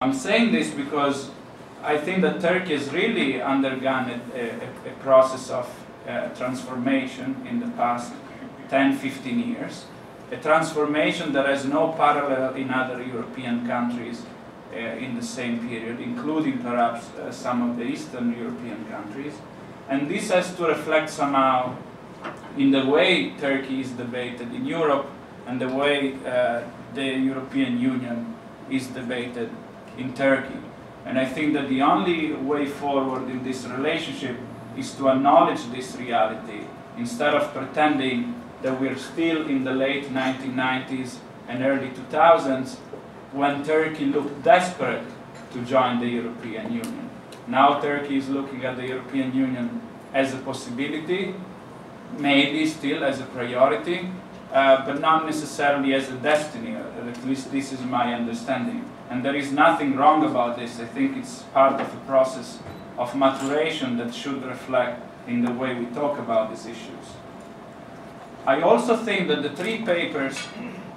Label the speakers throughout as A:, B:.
A: I'm saying this because I think that Turkey has really undergone a process of transformation in the past 10, 15 years. A transformation that has no parallel in other European countries in the same period, including perhaps some of the Eastern European countries. And this has to reflect somehow in the way Turkey is debated in Europe and the way the European Union is debated in Turkey. And I think that the only way forward in this relationship is to acknowledge this reality instead of pretending that we're still in the late 1990s and early 2000s when Turkey looked desperate to join the European Union. Now Turkey is looking at the European Union as a possibility, maybe still as a priority, but not necessarily as a destiny. At least this is my understanding. And there is nothing wrong about this. I think it's part of a process of maturation that should reflect in the way we talk about these issues. I also think that the three papers,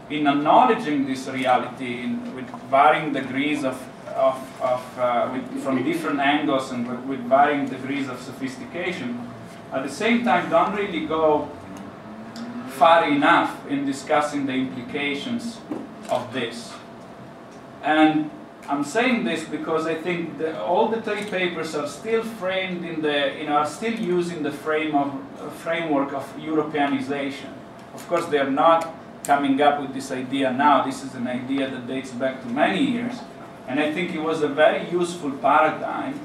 A: in acknowledging this reality with varying degrees from different angles and with varying degrees of sophistication, at the same time don't really go far enough in discussing the implications of this. And I'm saying this because I think that all the three papers are still framed in the, are still using the framework of Europeannization. Of course, they are not coming up with this idea now. This is an idea that dates back to many years. And I think it was a very useful paradigm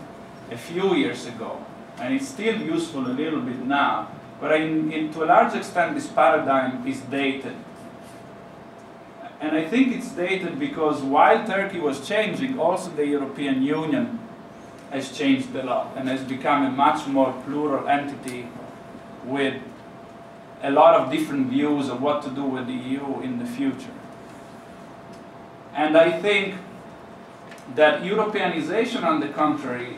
A: a few years ago. And it's still useful a little bit now. But to a large extent, this paradigm is dated. And I think it's dated because while Turkey was changing, also the European Union has changed a lot and has become a much more plural entity with a lot of different views of what to do with the EU in the future. And I think that Europeannization, on the contrary,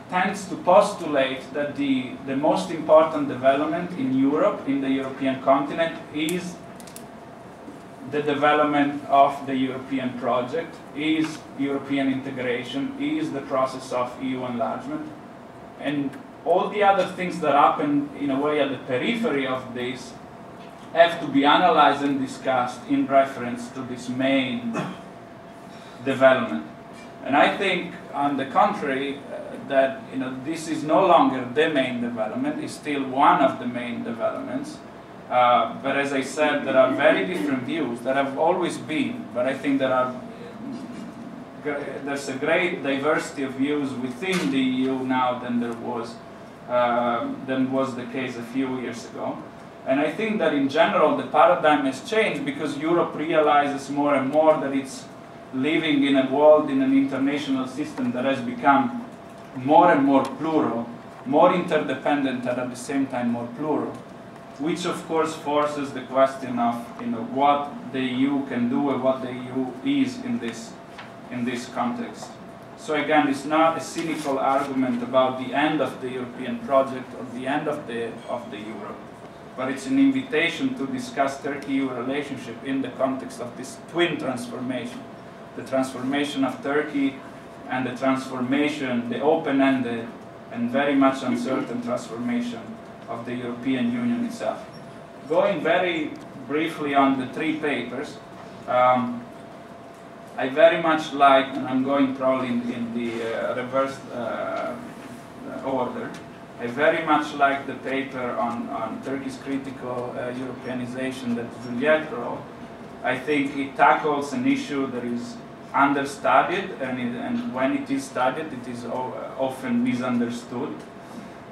A: tends to postulate that the most important development in Europe, in the European continent, is the development of the European project, is European integration, is the process of EU enlargement. And all the other things that happen in a way at the periphery of this have to be analyzed and discussed in reference to this main development. And I think, on the contrary, that this is no longer the main development, it's still one of the main developments. But as I said, there are very different views. There have always been, but I think there's a great diversity of views within the EU now than was the case a few years ago. And I think that in general the paradigm has changed because Europe realizes more and more that it's living in a world, in an international system that has become more and more plural, more interdependent and at the same time more plural, which of course forces the question of what the EU can do and what the EU is in this context. So again, it's not a cynical argument about the end of the European project or the end of the Europe, but it's an invitation to discuss Turkey-EU relationship in the context of this twin transformation, the transformation of Turkey and the transformation, the open-ended and very much uncertain transformation of the European Union itself. Going very briefly on the three papers, I very much like, and I'm going probably in the reverse order, I very much like the paper on Turkey's critical Europeannization that Juliette wrote. I think it tackles an issue that is understudied, and when it is studied, it is often misunderstood.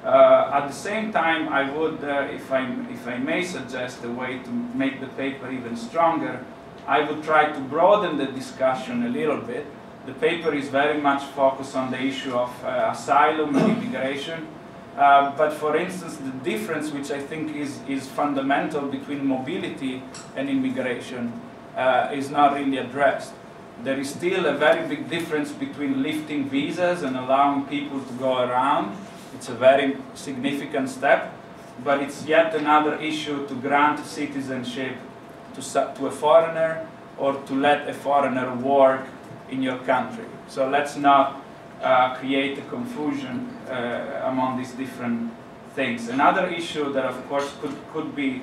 A: At the same time, I would, if I may suggest a way to make the paper even stronger, I would try to broaden the discussion a little bit. The paper is very much focused on the issue of asylum and immigration, but for instance, the difference which I think is fundamental between mobility and immigration is not really addressed. There is still a very big difference between lifting visas and allowing people to go around. It's a very significant step, but it's yet another issue to grant citizenship to a foreigner or to let a foreigner work in your country. So let's not create a confusion among these different things. Another issue that, of course, could be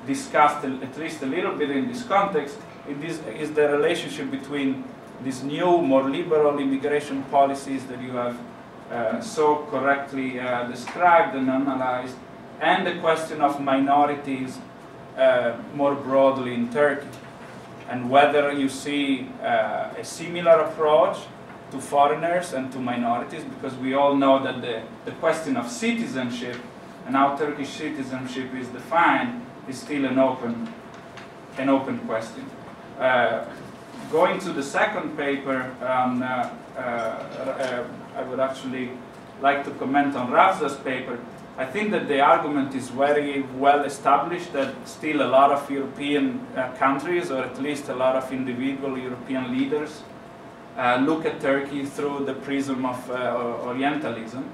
A: discussed at least a little bit in this context is the relationship between these new, more liberal immigration policies that you have so correctly described and analyzed, and the question of minorities more broadly in Turkey, and whether you see a similar approach to foreigners and to minorities, because we all know that the question of citizenship and how Turkish citizenship is defined is still an open question. Going to the second paper, I would actually like to comment on Ravza's paper. I think that the argument is very well established that still a lot of European countries, or at least a lot of individual European leaders, look at Turkey through the prism of Orientalism.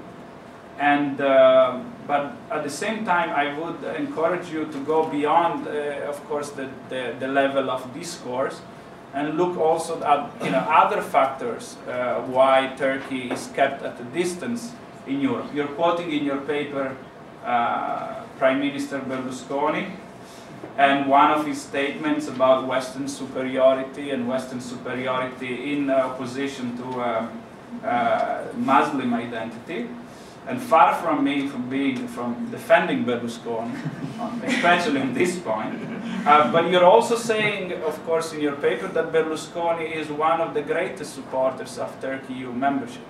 A: And, but at the same time, I would encourage you to go beyond, of course, the level of discourse, and look also at other factors why Turkey is kept at a distance in Europe. You're quoting in your paper Prime Minister Berlusconi, and one of his statements about Western superiority and Western superiority in opposition to Muslim identity. And far from me from defending Berlusconi, especially on this point, but you're also saying, of course, in your paper that Berlusconi is one of the greatest supporters of Turkey EU membership.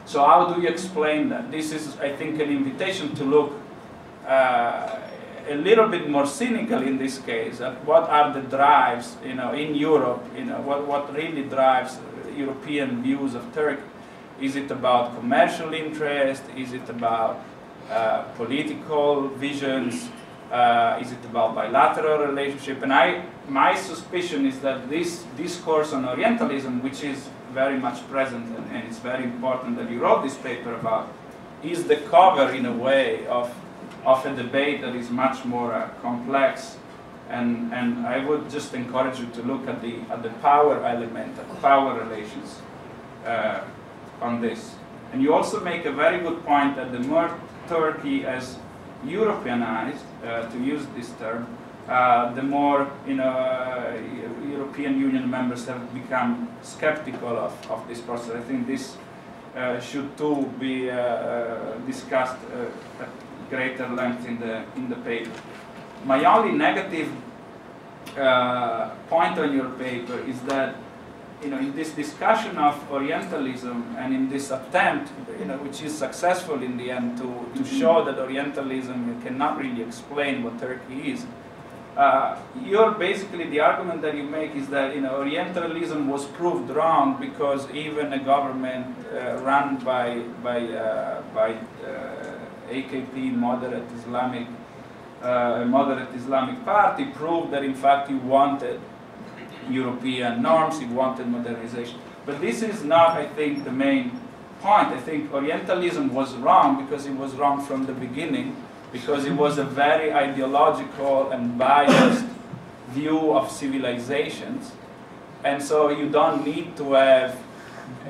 A: So how do you explain that? This is, I think, an invitation to look a little bit more cynically in this case at what are the drives, in Europe, what really drives European views of Turkey. Is it about commercial interest? Is it about political visions? Is it about bilateral relationship? And my suspicion is that this discourse on Orientalism, which is very much present, and it's very important that you wrote this paper about, is the cover, in a way, of a debate that is much more complex. And I would just encourage you to look at the power element, at power relations on this. And you also make a very good point that the more Turkey has Europeanized, to use this term, the more European Union members have become skeptical of this process. I think this should too be discussed at greater length in the paper. My only negative point on your paper is that in this discussion of Orientalism and in this attempt, which is successful in the end to show that Orientalism cannot really explain what Turkey is, basically the argument that you make is that Orientalism was proved wrong because even a government run by AKP, moderate Islamic party, proved that in fact you wanted European norms, he wanted modernization. But this is not, I think, the main point. I think Orientalism was wrong because it was wrong from the beginning, because it was a very ideological and biased view of civilizations. And so you don't need to have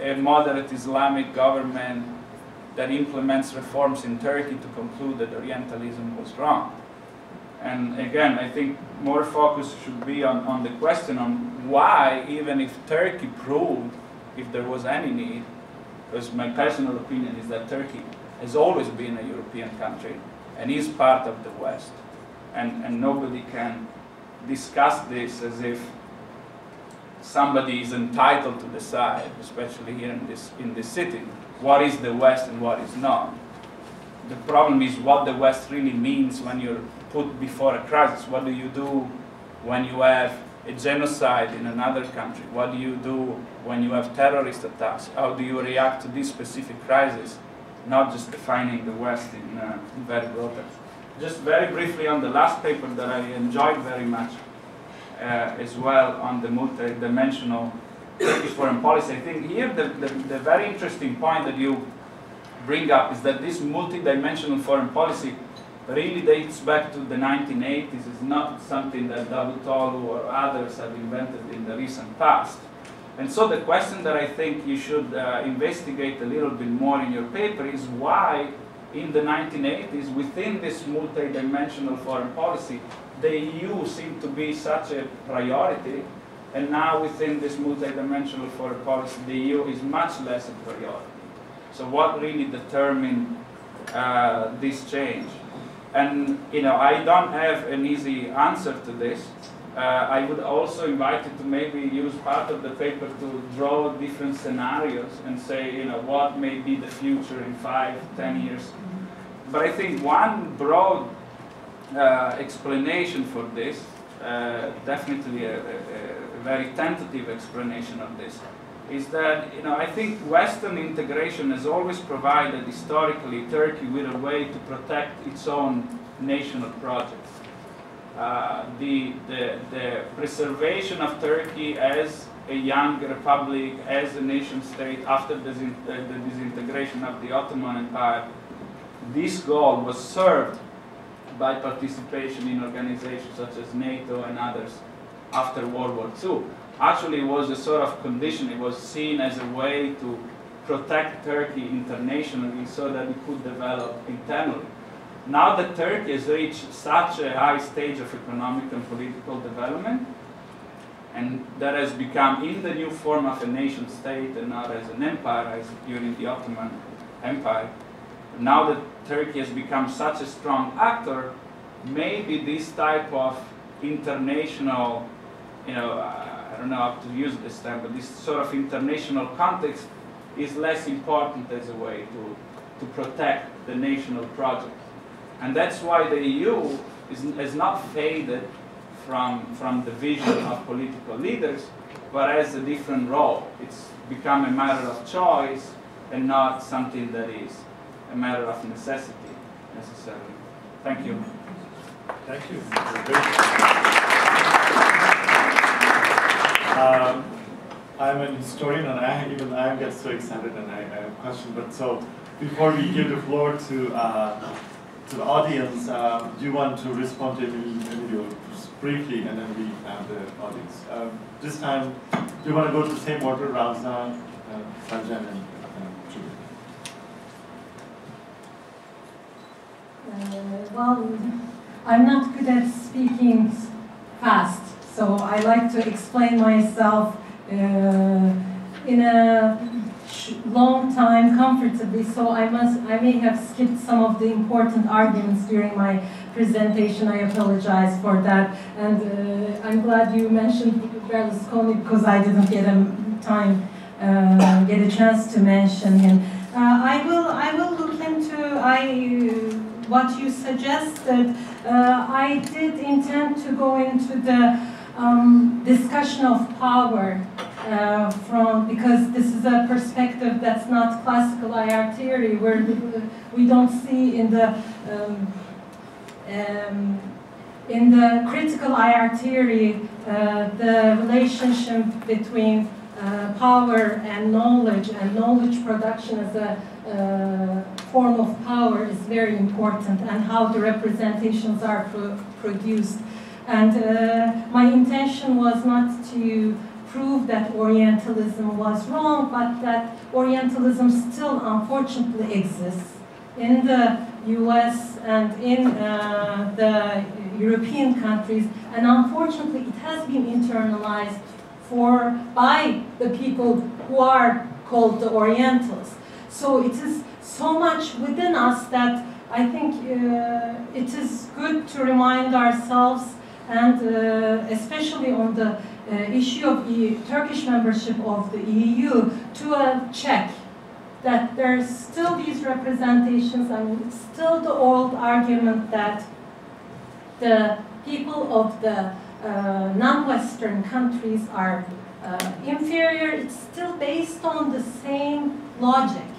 A: a moderate Islamic government that implements reforms in Turkey to conclude that Orientalism was wrong. And again, I think more focus should be on the question on why, even if Turkey proved, if there was any need, because my personal opinion is that Turkey has always been a European country and is part of the West. And nobody can discuss this as if somebody is entitled to decide, especially here in this city, what is the West and what is not. The problem is what the West really means when you're put before a crisis. What do you do when you have a genocide in another country? What do you do when you have terrorist attacks? How do you react to this specific crisis? Not just defining the West in very broad terms. Just very briefly on the last paper that I enjoyed very much as well on the multi-dimensional Turkish foreign policy. I think here the very interesting point that you bring up is that this multi-dimensional foreign policy really dates back to the 1980s. It's not something that Davutoglu or others have invented in the recent past. And so the question that I think you should investigate a little bit more in your paper is why in the 1980s, within this multidimensional foreign policy, the EU seemed to be such a priority, and now within this multidimensional foreign policy, the EU is much less a priority. So what really determined this change? And I don't have an easy answer to this. I would also invite you to maybe use part of the paper to draw different scenarios and say, what may be the future in 5, 10 years. But I think one broad explanation for this, definitely a very tentative explanation of this, is that I think Western integration has always provided historically Turkey with a way to protect its own national projects. The preservation of Turkey as a young republic, as a nation state after the disintegration of the Ottoman Empire, this goal was served by participation in organizations such as NATO and others after World War II. Actually, it was a sort of condition. It was seen as a way to protect Turkey internationally so that it could develop internally. Now that Turkey has reached such a high stage of economic and political development, and that has become in the new form of a nation state and not as an empire as during the Ottoman Empire, now that Turkey has become such a strong actor, maybe this type of international, I don't know how to use this term, but this sort of international context is less important as a way to protect the national project. And that's why the EU has not faded from the vision of political leaders, but has a different role. It's become a matter of choice and not something that is a matter of necessity, necessarily. Thank you.
B: Thank you. I'm an historian, and I get so excited, and I have a question. But so, before we give the floor to the audience, do you want to respond to Emilio just briefly, and then we have the audience. This time, do you want to go to the same order, Ravza, Selcen, and Juliette?
C: Well, I'm not good at speaking fast, so I like to explain myself in a long time comfortably, so I may have skipped some of the important arguments during my presentation. I apologize for that, and I'm glad you mentioned Berlusconi because I didn't get a chance to mention him. I will look into what you suggested. I did intend to go into the discussion of power because this is a perspective that's not classical IR theory, where we don't see in the critical IR theory the relationship between power and knowledge production as a form of power is very important, and how the representations are produced. And my intention was not to prove that Orientalism was wrong, but that Orientalism still unfortunately exists in the US and in the European countries, and unfortunately it has been internalized by the people who are called the Orientals. So it is so much within us that I think it is good to remind ourselves, and especially on the issue of Turkish membership of the EU, to check that there's still these representations. I mean, it's still the old argument that the people of the non-Western countries are inferior. It's still based on the same logic,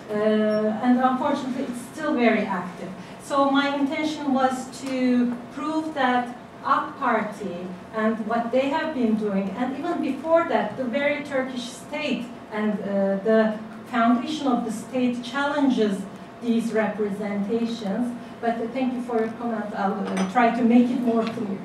C: and unfortunately it's still very active. So my intention was to prove that AK Party and what they have been doing, and even before that, the very Turkish state and the foundation of the state challenges these representations. But thank you for your comment. I'll try to make it more clear.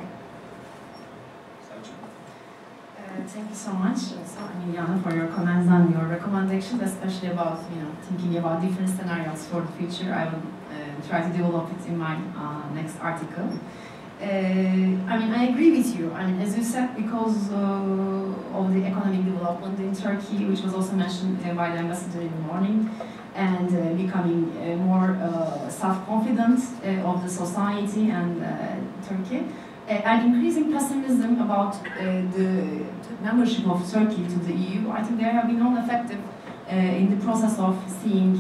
D: Thank you so much, Emiliano, for your comments and your recommendations, especially about thinking about different scenarios for the future. I will try to develop it in my next article. I agree with you. As you said, because of the economic development in Turkey, which was also mentioned by the ambassador in the morning, and becoming more self-confident of the society and Turkey, and increasing pessimism about the membership of Turkey to the EU, I think they have been all effective in the process of seeing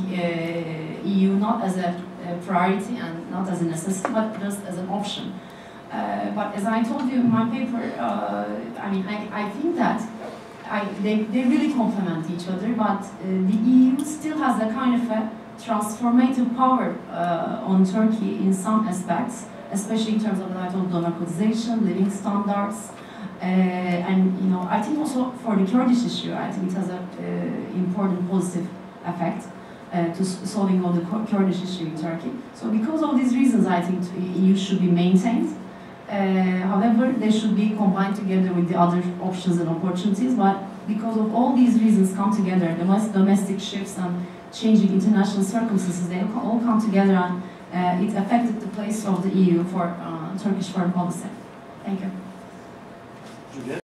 D: EU not as a priority and not as a necessity, but just as an option. But as I told you in my paper, I think that they really complement each other, but the EU still has a kind of a transformative power on Turkey in some aspects, especially in terms of what I told, democratization, living standards, and I think also for the Kurdish issue, I think it has an important positive effect to solving all the Kurdish issue in Turkey. So because of these reasons, I think EU should be maintained. However, they should be combined together with the other options and opportunities, but because of all these reasons come together, domestic shifts and changing international circumstances, they all come together, and it affected the place of the EU for Turkish foreign policy. Thank you.
B: Juliette?